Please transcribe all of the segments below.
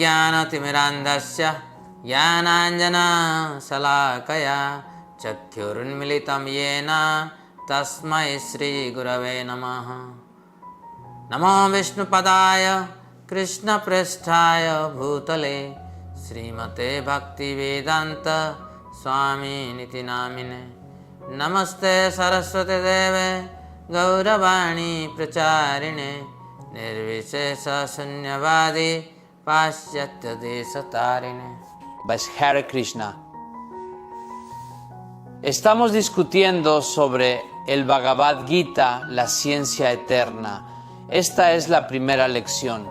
अज्ञानतिमिरान्धस्य ज्ञानाञ्जनशलाकया चक्षुरुन्मिलितं येन तस्मै श्रीगुरवे नमः। नमो विष्णुपदाय कृष्णप्रेष्ठाय भूतले श्रीमते भक्तिवेदान्त स्वामिनिति नामिने। नमस्ते सरस्वती देवे गौरवाणी प्रचारिणे निर्विशेषशून्यवादी पाश्चात्यदेशतारिणे। Hare Krishna. Estamos discutiendo sobre el Bhagavad Gita, la ciencia eterna. Esta es la primera lección.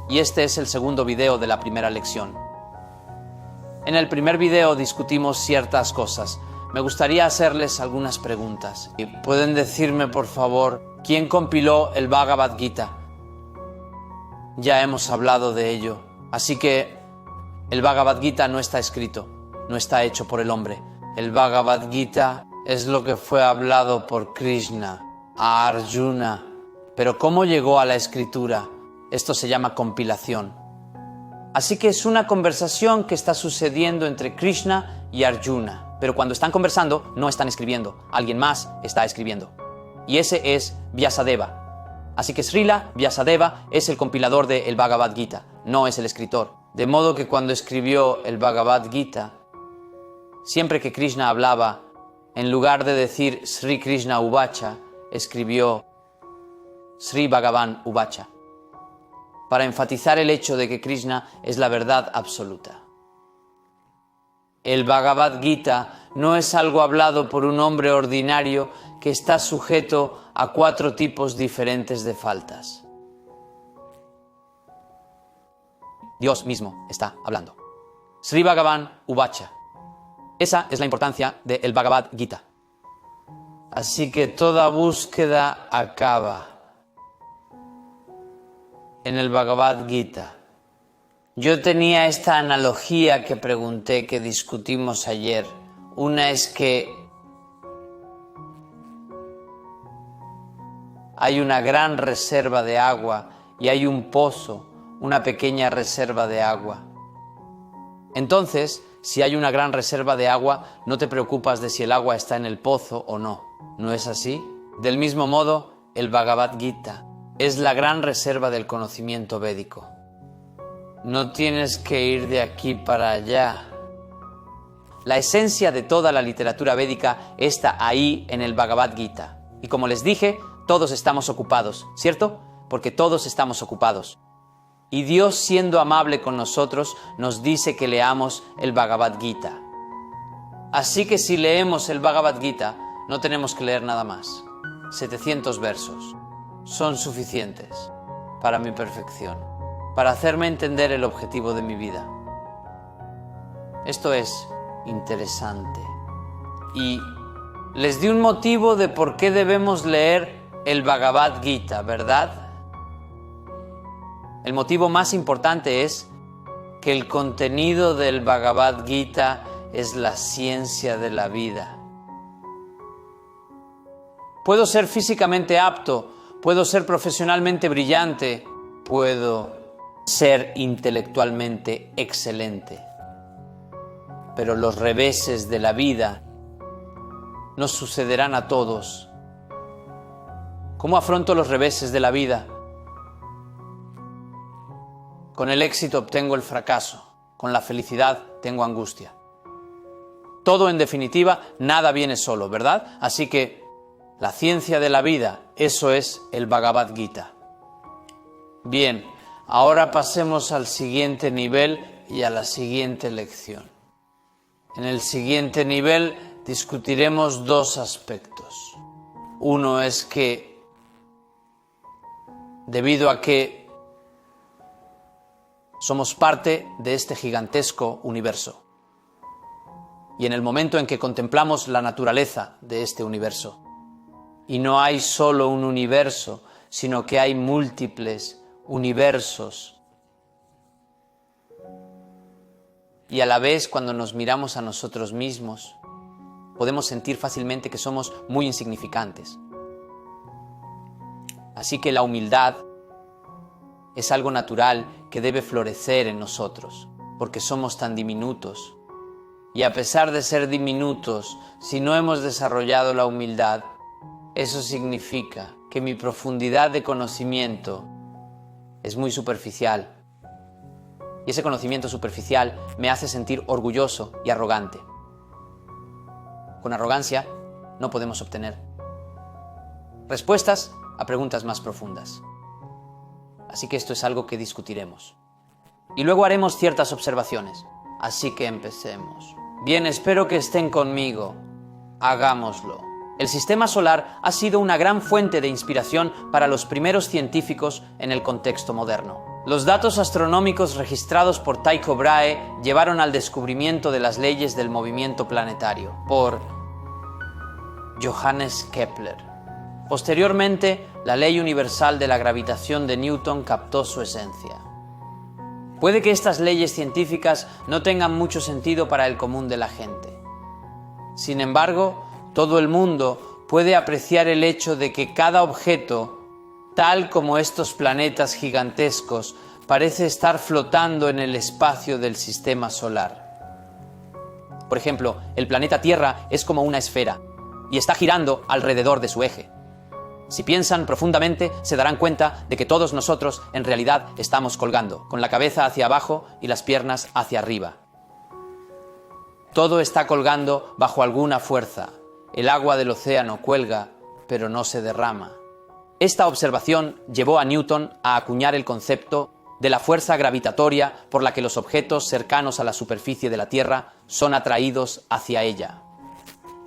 Y este es el segundo video de la primera lección. En el primer video discutimos ciertas cosas. Me gustaría hacerles algunas preguntas. ¿Pueden decirme, por favor, quién compiló el Bhagavad Gita? Ya hemos hablado de ello. Así que el Bhagavad Gita no está escrito, no está hecho por el hombre. El Bhagavad Gita es lo que fue hablado por Krishna a Arjuna. Pero ¿cómo llegó a la escritura? Esto se llama compilación. Así que es una conversación que está sucediendo entre Krishna y Arjuna. Pero cuando están conversando, no están escribiendo. Alguien más está escribiendo. Y ese es Vyasadeva. Así que Srila Vyasadeva es el compilador del Bhagavad Gita, no es el escritor. De modo que cuando escribió el Bhagavad Gita, siempre que Krishna hablaba, en lugar de decir Sri Krishna Uvacha, escribió Sri Bhagavan Uvacha, para enfatizar el hecho de que Krishna es la verdad absoluta. El Bhagavad Gita no es algo hablado por un hombre ordinario que está sujeto a 4 tipos diferentes de faltas. Dios mismo está hablando. Sri Bhagavan Uvacha. Esa es la importancia del Bhagavad Gita. Así que toda búsqueda acaba en el Bhagavad Gita. Yo tenía esta analogía que pregunté, que discutimos ayer. Una es que hay una gran reserva de agua y hay un pozo, una pequeña reserva de agua. Entonces, si hay una gran reserva de agua, no te preocupas de si el agua está en el pozo o no. ¿No es así? Del mismo modo, el Bhagavad Gita es la gran reserva del conocimiento védico. No tienes que ir de aquí para allá. La esencia de toda la literatura védica está ahí en el Bhagavad Gita. Y como les dije, todos estamos ocupados, ¿cierto? Porque todos estamos ocupados. Y Dios, siendo amable con nosotros, nos dice que leamos el Bhagavad Gita. Así que si leemos el Bhagavad Gita, no tenemos que leer nada más. 700 versos son suficientes para mi perfección, para hacerme entender el objetivo de mi vida. Esto es interesante. Y les di un motivo de por qué debemos leer el Bhagavad Gita, ¿verdad? El motivo más importante es que el contenido del Bhagavad Gita es la ciencia de la vida. Puedo ser físicamente apto, puedo ser profesionalmente brillante, puedo ser intelectualmente excelente. Pero los reveses de la vida nos sucederán a todos. ¿Cómo afronto los reveses de la vida? Con el éxito obtengo el fracaso, con la felicidad tengo angustia. Todo en definitiva, nada viene solo, ¿verdad? Así que la ciencia de la vida, eso es el Bhagavad Gita. Bien, ahora pasemos al siguiente nivel y a la siguiente lección. En el siguiente nivel discutiremos 2 aspectos. Uno es que, debido a que somos parte de este gigantesco universo, y en el momento en que contemplamos la naturaleza de este universo, y no hay solo un universo, sino que hay múltiples universos, y a la vez cuando nos miramos a nosotros mismos, podemos sentir fácilmente que somos muy insignificantes. Así que la humildad es algo natural que debe florecer en nosotros, porque somos tan diminutos. Y a pesar de ser diminutos, si no hemos desarrollado la humildad, eso significa que mi profundidad de conocimiento es muy superficial. Y ese conocimiento superficial me hace sentir orgulloso y arrogante. Con arrogancia no podemos obtener respuestas a preguntas más profundas. Así que esto es algo que discutiremos. Y luego haremos ciertas observaciones. Así que empecemos. Bien, espero que estén conmigo. Hagámoslo. El sistema solar ha sido una gran fuente de inspiración para los primeros científicos en el contexto moderno. Los datos astronómicos registrados por Tycho Brahe llevaron al descubrimiento de las leyes del movimiento planetario por Johannes Kepler. Posteriormente, la ley universal de la gravitación de Newton captó su esencia. Puede que estas leyes científicas no tengan mucho sentido para el común de la gente. Sin embargo, todo el mundo puede apreciar el hecho de que cada objeto, tal como estos planetas gigantescos, parece estar flotando en el espacio del sistema solar. Por ejemplo, el planeta Tierra es como una esfera y está girando alrededor de su eje. Si piensan profundamente, se darán cuenta de que todos nosotros en realidad estamos colgando, con la cabeza hacia abajo y las piernas hacia arriba. Todo está colgando bajo alguna fuerza. El agua del océano cuelga, pero no se derrama. Esta observación llevó a Newton a acuñar el concepto de la fuerza gravitatoria por la que los objetos cercanos a la superficie de la Tierra son atraídos hacia ella.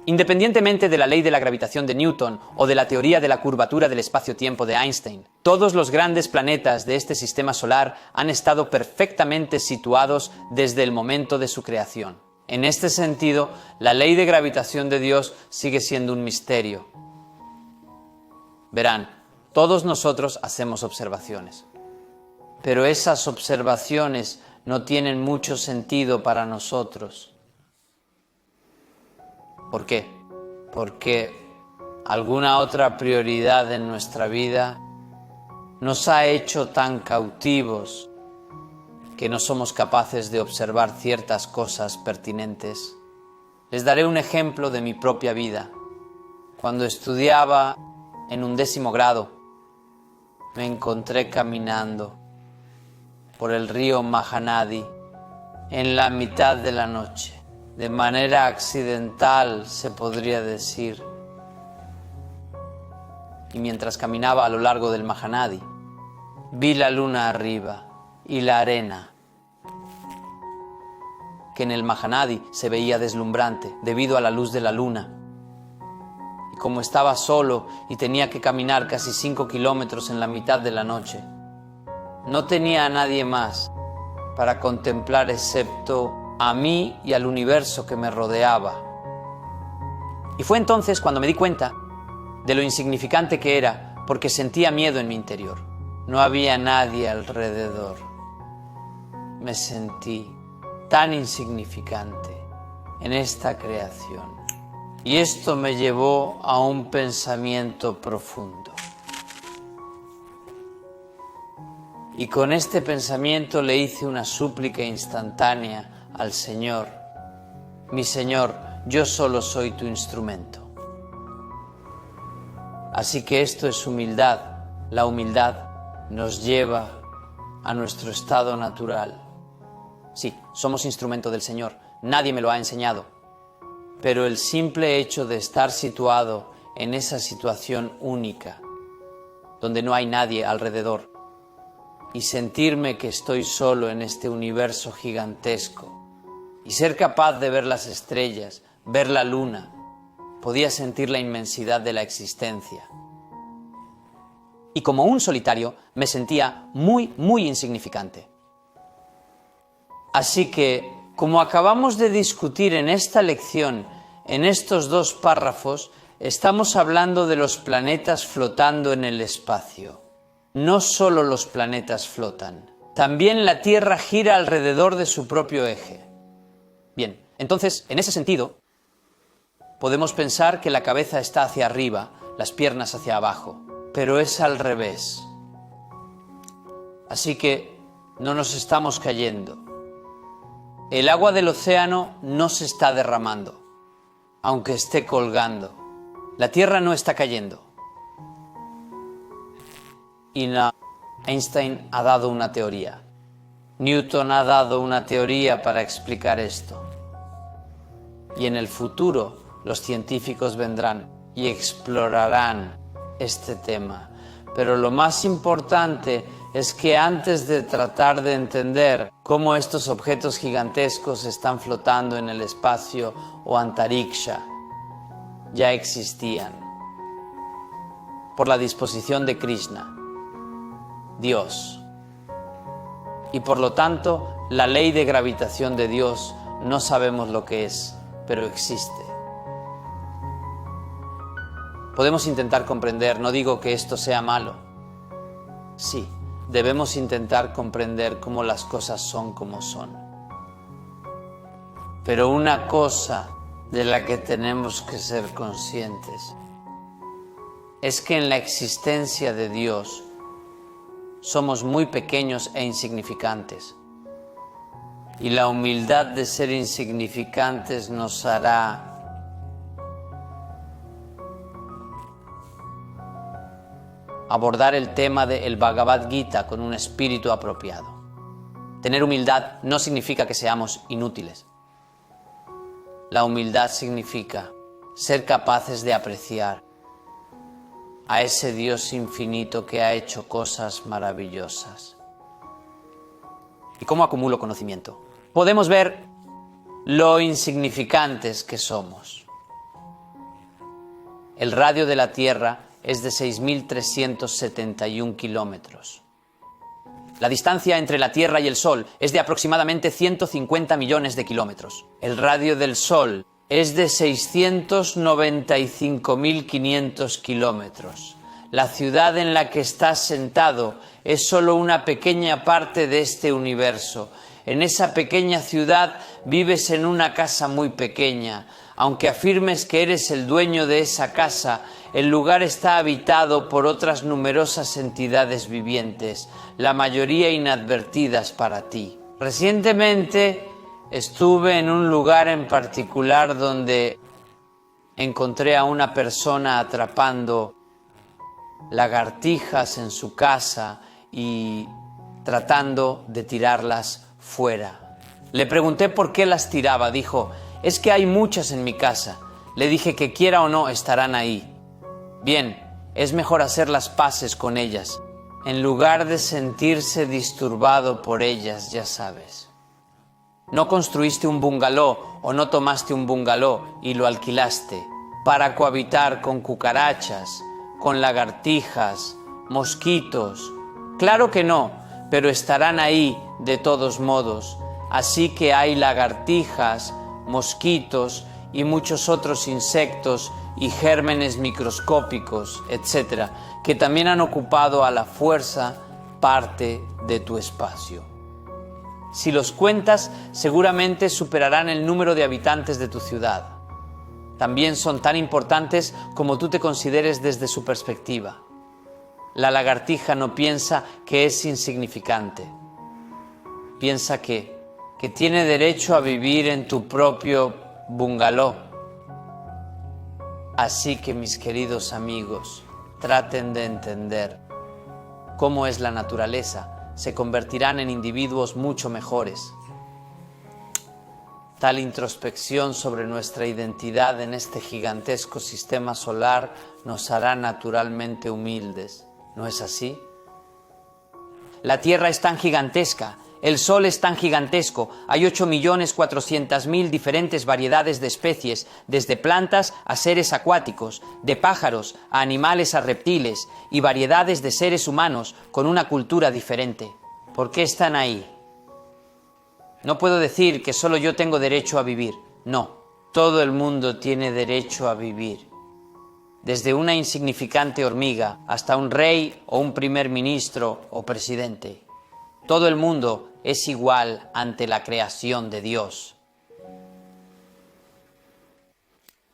Independientemente de la ley de la gravitación de Newton o de la teoría de la curvatura del espacio-tiempo de Einstein, todos los grandes planetas de este sistema solar han estado perfectamente situados desde el momento de su creación. En este sentido, la ley de gravitación de Dios sigue siendo un misterio. Verán, todos nosotros hacemos observaciones, pero esas observaciones no tienen mucho sentido para nosotros. ¿Por qué? Porque alguna otra prioridad en nuestra vida nos ha hecho tan cautivos que no somos capaces de observar ciertas cosas pertinentes. Les daré un ejemplo de mi propia vida. Cuando estudiaba en 11º grado, me encontré caminando por el río Mahanadi en la mitad de la noche. De manera accidental, se podría decir. Y mientras caminaba a lo largo del Mahanadi, vi la luna arriba y la arena, que en el Mahanadi se veía deslumbrante debido a la luz de la luna. Y como estaba solo y tenía que caminar casi 5 kilómetros en la mitad de la noche, no tenía a nadie más para contemplar excepto a mí y al universo que me rodeaba. Y fue entonces cuando me di cuenta de lo insignificante que era, porque sentía miedo en mi interior. No había nadie alrededor. Me sentí tan insignificante en esta creación. Y esto me llevó a un pensamiento profundo. Y con este pensamiento le hice una súplica instantánea al Señor: mi Señor, yo solo soy tu instrumento. Así que esto es humildad. La humildad nos lleva a nuestro estado natural. Sí, somos instrumento del Señor. Nadie me lo ha enseñado. Pero el simple hecho de estar situado en esa situación única, donde no hay nadie alrededor, y sentirme que estoy solo en este universo gigantesco, y ser capaz de ver las estrellas, ver la luna, podía sentir la inmensidad de la existencia. Y como un solitario me sentía muy, muy insignificante. Así que, como acabamos de discutir en esta lección, en estos 2 párrafos, estamos hablando de los planetas flotando en el espacio. No solo los planetas flotan, también la Tierra gira alrededor de su propio eje. Bien, entonces, en ese sentido, podemos pensar que la cabeza está hacia arriba, las piernas hacia abajo, pero es al revés. Así que no nos estamos cayendo. El agua del océano no se está derramando, aunque esté colgando. La Tierra no está cayendo. Y Einstein ha dado una teoría. Newton ha dado una teoría para explicar esto. Y en el futuro los científicos vendrán y explorarán este tema. Pero lo más importante es que antes de tratar de entender cómo estos objetos gigantescos están flotando en el espacio o antariksha, ya existían por la disposición de Krishna, Dios. Y por lo tanto, la ley de gravitación de Dios no sabemos lo que es, pero existe. Podemos intentar comprender, no digo que esto sea malo. Sí, debemos intentar comprender cómo las cosas son como son. Pero una cosa de la que tenemos que ser conscientes es que en la existencia de Dios somos muy pequeños e insignificantes. Y la humildad de ser insignificantes nos hará abordar el tema del Bhagavad Gita con un espíritu apropiado. Tener humildad no significa que seamos inútiles. La humildad significa ser capaces de apreciar a ese Dios infinito que ha hecho cosas maravillosas. ¿Y cómo acumulo conocimiento? Podemos ver lo insignificantes que somos. El radio de la Tierra es de 6.371 kilómetros. La distancia entre la Tierra y el Sol es de aproximadamente 150 millones de kilómetros. El radio del Sol es de 695.500 kilómetros. La ciudad en la que estás sentado es solo una pequeña parte de este universo. En esa pequeña ciudad vives en una casa muy pequeña. Aunque afirmes que eres el dueño de esa casa, el lugar está habitado por otras numerosas entidades vivientes, la mayoría inadvertidas para ti. Recientemente estuve en un lugar en particular donde encontré a una persona atrapando lagartijas en su casa y tratando de tirarlas fuera. Le pregunté por qué las tiraba. Dijo: es que hay muchas en mi casa. Le dije que quiera o no estarán ahí. Bien, es mejor hacer las paces con ellas, en lugar de sentirse disturbado por ellas, ya sabes. No construiste un bungalow o no tomaste un bungalow y lo alquilaste para cohabitar con cucarachas, con lagartijas, mosquitos. Claro que no, pero estarán ahí de todos modos. Así que hay lagartijas, mosquitos y muchos otros insectos y gérmenes microscópicos, etc., que también han ocupado a la fuerza parte de tu espacio. Si los cuentas, seguramente superarán el número de habitantes de tu ciudad. También son tan importantes como tú te consideres desde su perspectiva. La lagartija no piensa que es insignificante. Piensa que tiene derecho a vivir en tu propio bungalow. Así que, mis queridos amigos, traten de entender cómo es la naturaleza. Se convertirán en individuos mucho mejores. Tal introspección sobre nuestra identidad en este gigantesco sistema solar nos hará naturalmente humildes. ¿No es así? La Tierra es tan gigantesca. El Sol es tan gigantesco, hay 8.400.000 diferentes variedades de especies, desde plantas a seres acuáticos, de pájaros a animales a reptiles, y variedades de seres humanos con una cultura diferente. ¿Por qué están ahí? No puedo decir que solo yo tengo derecho a vivir. No, todo el mundo tiene derecho a vivir. Desde una insignificante hormiga hasta un rey o un primer ministro o presidente. Todo el mundo es igual ante la creación de Dios.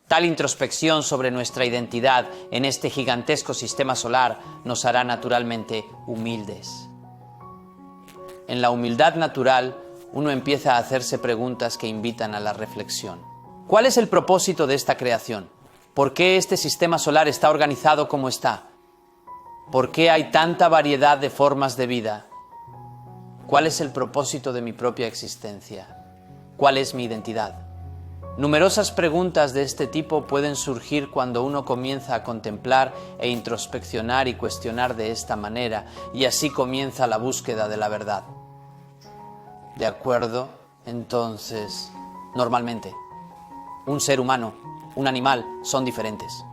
Tal introspección sobre nuestra identidad en este gigantesco sistema solar nos hará naturalmente humildes. en la humildad natural, uno empieza a hacerse preguntas que invitan a la reflexión. ¿Cuál es el propósito de esta creación? ¿Por qué este sistema solar está organizado como está? ¿Por qué hay tanta variedad de formas de vida? ¿Cuál es el propósito de mi propia existencia? ¿Cuál es mi identidad? Numerosas preguntas de este tipo pueden surgir cuando uno comienza a contemplar e introspeccionar y cuestionar de esta manera, y así comienza la búsqueda de la verdad. ¿De acuerdo? Entonces, normalmente, un ser humano, un animal, son diferentes.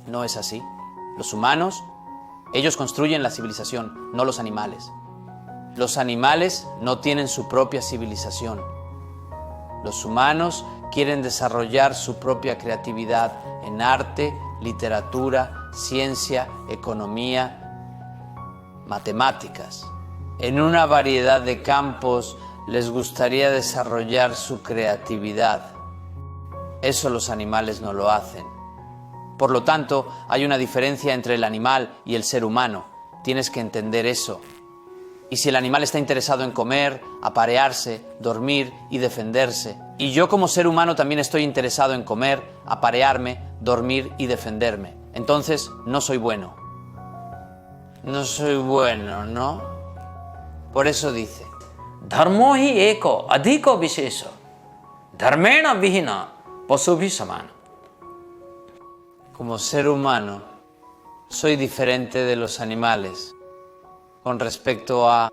¿No es así? Los humanos, ellos construyen la civilización, no los animales. Los animales no tienen su propia civilización. Los humanos quieren desarrollar su propia creatividad en arte, literatura, ciencia, economía, matemáticas. En una variedad de campos les gustaría desarrollar su creatividad. Eso los animales no lo hacen. Por lo tanto, hay una diferencia entre el animal y el ser humano. Tienes que entender eso. Y si el animal está interesado en comer, aparearse, dormir y defenderse, y yo como ser humano también estoy interesado en comer, aparearme, dormir y defenderme, entonces no soy bueno. No soy bueno, ¿no? Por eso dice, धर्मो ही एको अधिको विशेष धर्मेण विहीन पशुभि समान. como ser humano, soy diferente de los animales con respecto a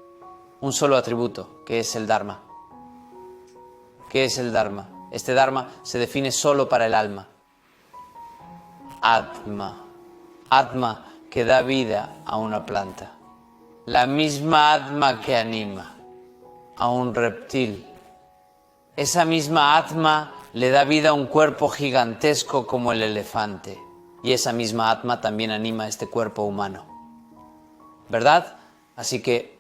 un solo atributo, que es el Dharma. ¿Qué es el Dharma? Este Dharma se define solo para el alma. Atma. Atma que da vida a una planta. La misma Atma que anima a un reptil. Esa misma Atma le da vida a un cuerpo gigantesco como el elefante. Y esa misma Atma también anima a este cuerpo humano. ¿Verdad? Así que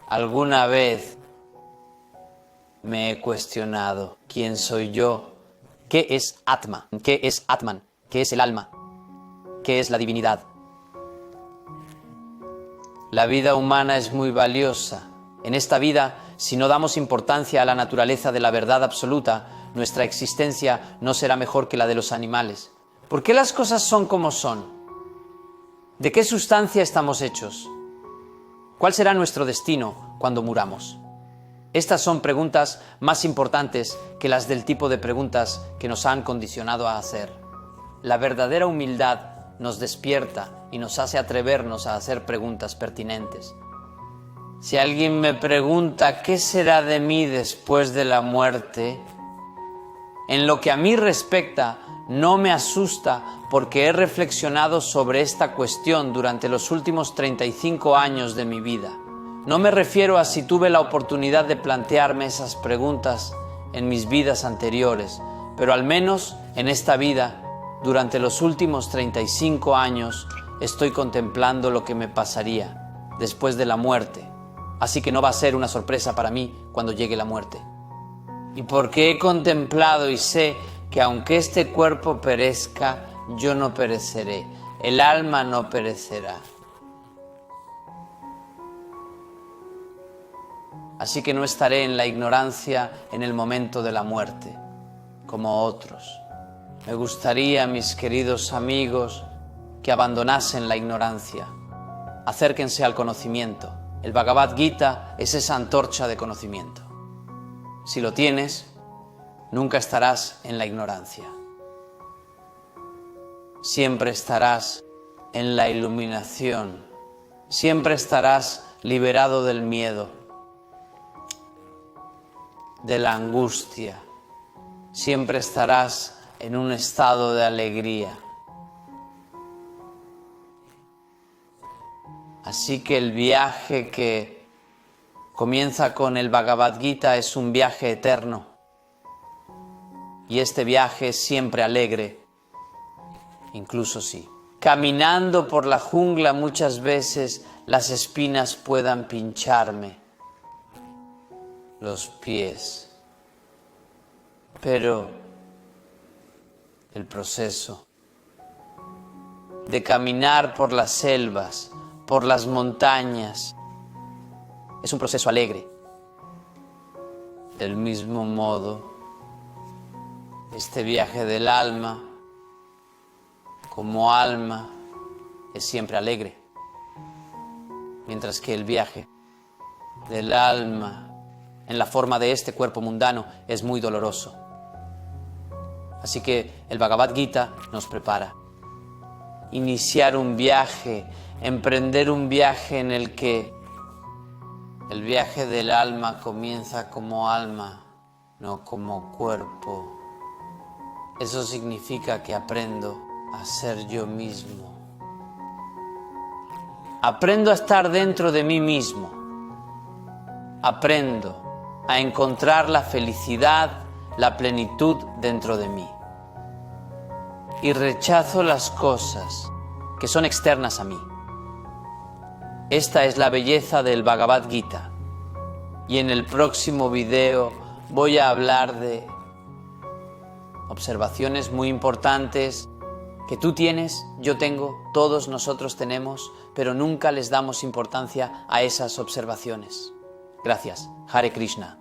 alguna vez me he cuestionado quién soy yo, qué es Atma, qué es Atman, qué es el alma, qué es la divinidad. La vida humana es muy valiosa. En esta vida, si no damos importancia a la naturaleza de la verdad absoluta, nuestra existencia no será mejor que la de los animales. ¿Por qué las cosas son como son? ¿De qué sustancia estamos hechos? ¿Cuál será nuestro destino cuando muramos? Estas son preguntas más importantes que las del tipo de preguntas que nos han condicionado a hacer. La verdadera humildad nos despierta y nos hace atrevernos a hacer preguntas pertinentes. Si alguien me pregunta qué será de mí después de la muerte, en lo que a mí respecta, no me asusta porque he reflexionado sobre esta cuestión durante los últimos 35 años de mi vida. No me refiero a si tuve la oportunidad de plantearme esas preguntas en mis vidas anteriores, pero al menos en esta vida, durante los últimos 35 años, estoy contemplando lo que me pasaría después de la muerte. Así que no va a ser una sorpresa para mí cuando llegue la muerte. Y porque he contemplado y sé que aunque este cuerpo perezca, yo no pereceré, el alma no perecerá. Así que no estaré en la ignorancia en el momento de la muerte, como otros. Me gustaría, mis queridos amigos, que abandonasen la ignorancia. Acérquense al conocimiento. El Bhagavad Gita es esa antorcha de conocimiento. Si lo tienes, nunca estarás en la ignorancia. Siempre estarás en la iluminación. Siempre estarás liberado del miedo, de la angustia. Siempre estarás en un estado de alegría. Así que el viaje que comienza con el Bhagavad Gita es un viaje eterno. Y este viaje es siempre alegre, incluso si caminando por la jungla muchas veces las espinas puedan pincharme los pies. Pero el proceso de caminar por las selvas, por las montañas, es un proceso alegre. Del mismo modo, este viaje del alma, como alma, es siempre alegre, mientras que el viaje del alma en la forma de este cuerpo mundano es muy doloroso. Así que el Bhagavad Gita nos prepara. Iniciar un viaje, emprender un viaje en el que el viaje del alma comienza como alma, no como cuerpo. Eso significa que aprendo a ser yo mismo. Aprendo a estar dentro de mí mismo. Aprendo a encontrar la felicidad, la plenitud dentro de mí. Y rechazo las cosas que son externas a mí. Esta es la belleza del Bhagavad Gita. Y en el próximo video voy a hablar de observaciones muy importantes que tú tienes, yo tengo, todos nosotros tenemos, pero nunca les damos importancia a esas observaciones. Gracias. Hare Krishna.